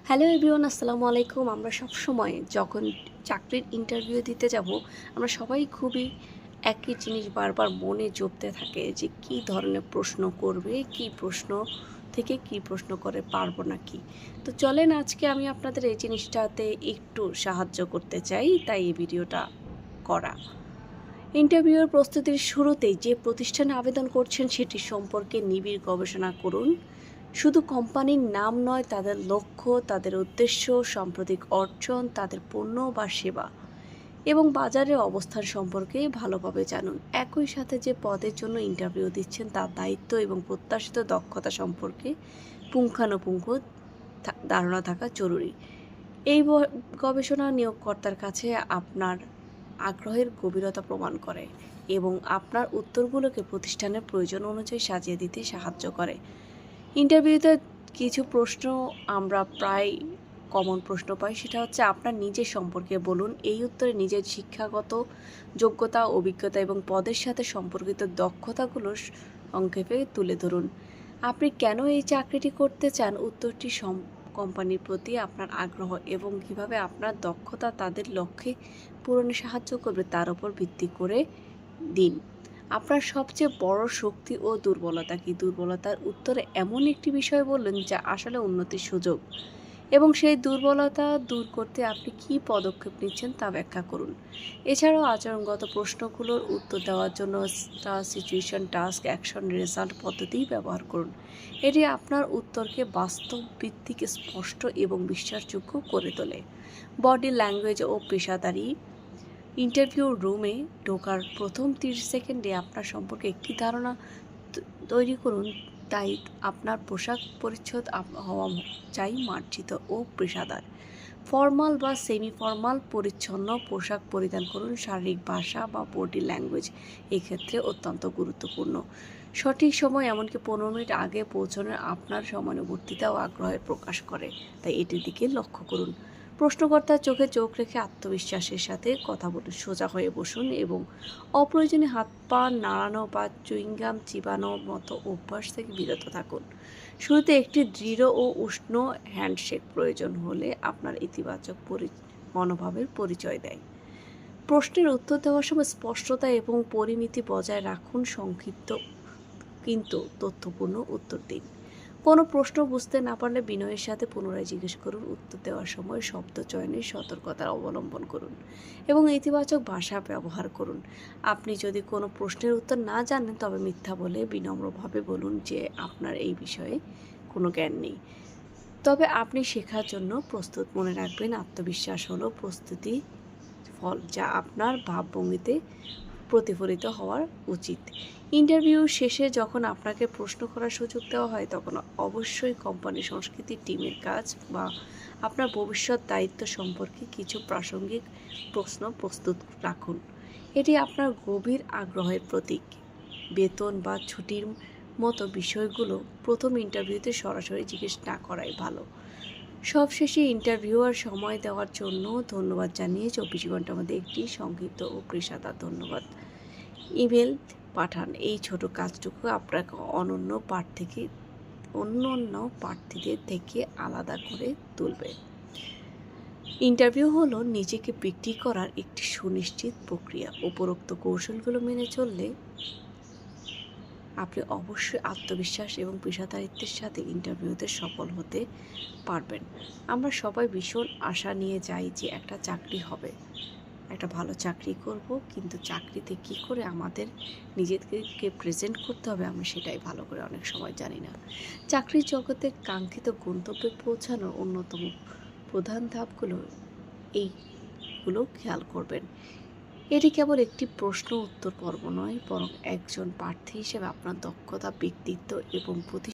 Hello everyone, আসসালামু আলাইকুম। আমরা সবসময় যখন চাকরির ইন্টারভিউ দিতে যাব, আমরা সবাই খুবই একই জিনিস বারবার মনে জপতে থাকে যে কী ধরনের প্রশ্ন করবে, কী প্রশ্ন থেকে কী প্রশ্ন করে পারবো না কি। তো চলেন আজকে আমি আপনাদের এই জিনিসটাতে একটু সাহায্য করতে চাই, তাই এই ভিডিওটা করা। ইন্টারভিউয়ের প্রস্তুতির শুরুতেই যে প্রতিষ্ঠানে আবেদন করছেন সেটি সম্পর্কে নিবিড় গবেষণা করুন। শুধু কোম্পানির নাম নয়, তাদের লক্ষ্য, তাদের উদ্দেশ্য, সাম্প্রতিক অর্জন, তাদের পণ্য বা সেবা এবং বাজারের অবস্থান সম্পর্কে ভালোভাবে জানুন। একই সাথে যে পদের জন্য ইন্টারভিউ দিচ্ছেন তার দায়িত্ব এবং প্রত্যাশিত দক্ষতা সম্পর্কে পুঙ্খানুপুঙ্খ ধারণা থাকা জরুরি। এই গবেষণা নিয়োগকর্তার কাছে আপনার আগ্রহের গভীরতা প্রমাণ করে এবং আপনার উত্তরগুলোকে প্রতিষ্ঠানের প্রয়োজন অনুযায়ী সাজিয়ে দিতে সাহায্য করে। ইন্টারভিউতে কিছু প্রশ্ন আমরা প্রায় কমন প্রশ্ন পাই, সেটা হচ্ছে আপনার নিজের সম্পর্কে বলুন। এই উত্তরে নিজের শিক্ষাগত যোগ্যতা, অভিজ্ঞতা এবং পদের সাথে সম্পর্কিত দক্ষতাগুলো সংক্ষেপে তুলে ধরুন। আপনি কেন এই চাকরিটি করতে চান? উত্তরটি কোম্পানির প্রতি আপনার আগ্রহ এবং কিভাবে আপনার দক্ষতা তাদের লক্ষ্যে পূরণে সাহায্য করবে তার উপর ভিত্তি করে দিন। আপনার সবচেয়ে বড় শক্তি ও দুর্বলতা কি? দুর্বলতার উত্তরে এমন একটি বিষয় বললেন যা আসলে উন্নতির সুযোগ এবং সেই দুর্বলতা দূর করতে আপনি কী পদক্ষেপ নিচ্ছেন তা ব্যাখ্যা করুন। এছাড়াও আচরণগত প্রশ্নগুলোর উত্তর দেওয়ার জন্য সিচুয়েশন, টাস্ক, অ্যাকশন, রেজাল্ট পদ্ধতি ব্যবহার করুন। এটি আপনার উত্তরকে বাস্তব ভিত্তিক, স্পষ্ট এবং বিশ্বাসযোগ্য করে তোলে। বডি ল্যাঙ্গুয়েজ ও পেশাদারি। ইন্টারভিউ রুমে ঢোকার প্রথম 30 সেকেন্ডে আপনার সম্পর্কে একটি ধারণা তৈরি করুন। তাই আপনার পোশাক পরিচ্ছদ হওয়া চাই মার্জিত ও পেশাদার। ফর্মাল বা সেমি ফর্মাল পরিচ্ছন্ন পোশাক পরিধান করুন। শারীরিক ভাষা বা বডি ল্যাঙ্গুয়েজ এক্ষেত্রে অত্যন্ত গুরুত্বপূর্ণ। সঠিক সময়, এমনকি 15 মিনিট আগে পৌঁছানোর আপনার সমানুবর্তিতা ও আগ্রহের প্রকাশ করে, তাই এটির দিকে লক্ষ্য করুন। প্রশ্নকর্তার চোখে চোখ রেখে আত্মবিশ্বাসের সাথে কথা বলুন। সোজা হয়ে বসুন এবং অপ্রয়োজনীয় হাত পা নাড়ানো বা চুইংগাম চিবানোর মতো অভ্যাস থেকে বিরত থাকুন। শুরুতে একটি দৃঢ় ও উষ্ণ হ্যান্ডশেক প্রয়োজন হলে আপনার ইতিবাচক মনোভাবের পরিচয় দেয়। প্রশ্নের উত্তর দেওয়ার সময় স্পষ্টতা এবং পরিমিতি বজায় রাখুন। সংক্ষিপ্ত কিন্তু তথ্যপূর্ণ উত্তর দিন। কোনো প্রশ্ন বুঝতে না পারলে বিনয়ের সাথে পুনরায় জিজ্ঞেস করুন। উত্তর দেওয়ার সময় শব্দ চয়নে সতর্কতা অবলম্বন করুন এবং ইতিবাচক ভাষা ব্যবহার করুন। আপনি যদি কোনো প্রশ্নের উত্তর না জানেন তবে মিথ্যা বলে বিনম্রভাবে বলুন যে আপনার এই বিষয়ে কোনো জ্ঞান নেই, তবে আপনি শেখার জন্য প্রস্তুত। মনে রাখবেন, আত্মবিশ্বাস হলো প্রস্তুতি ফল, যা আপনার ভাবভঙ্গিতে প্রতিফলিত হওয়া উচিত। ইন্টারভিউ শেষে যখন আপনাকে প্রশ্ন করার সুযোগ দেওয়া হয় তখন অবশ্যই কোম্পানির সংস্কৃতি, টিমের কাজ বা আপনার ভবিষ্যৎ দায়িত্ব সম্পর্কে কিছু প্রাসঙ্গিক প্রশ্ন প্রস্তুত রাখুন। এটি আপনার গভীর আগ্রহের প্রতীক। বেতন বা ছুটির মতো বিষয়গুলো প্রথম ইন্টারভিউতে সরাসরি জিজ্ঞেস না করাই ভালো। সবশেষে ইন্টারভিউয়ার সময় দেওয়ার জন্য ধন্যবাদ জানিয়ে 24 ঘন্টার মধ্যে একটি সংক্ষিপ্ত ও পেশাদার ধন্যবাদ ইমেল পাঠান। এই ছোট কাজটুকু আপনাকে অন্য প্রার্থীদের থেকে আলাদা করে তুলবে। ইন্টারভিউ হলো নিজেকে বিক্রি করার একটি সুনিশ্চিত প্রক্রিয়া। উপরোক্ত কৌশলগুলো মেনে চললে আপনি অবশ্যই আত্মবিশ্বাস এবং পেশাদারিত্বের সাথে ইন্টারভিউতে সফল হতে পারবেন। আমরা সবাই ভীষণ আশা নিয়ে যাই যে একটা চাকরি হবে, একটা ভালো চাকরি করব, কিন্তু চাকরিতে কী করে আমাদের নিজেদেরকে প্রেজেন্ট করতে হবে আমরা সেটাই ভালো করে অনেক সময় জানি না। চাকরির জগতে কাঙ্ক্ষিত গন্তব্যে পৌঁছানোর অন্যতম প্রধান ধাপগুলো এইগুলো খেয়াল করবেন। এটি কেবল একটি প্রশ্ন উত্তর পর্ব নয়, বরং একজন প্রার্থী হিসেবে আপনার দক্ষতা, ব্যক্তিত্ব এবং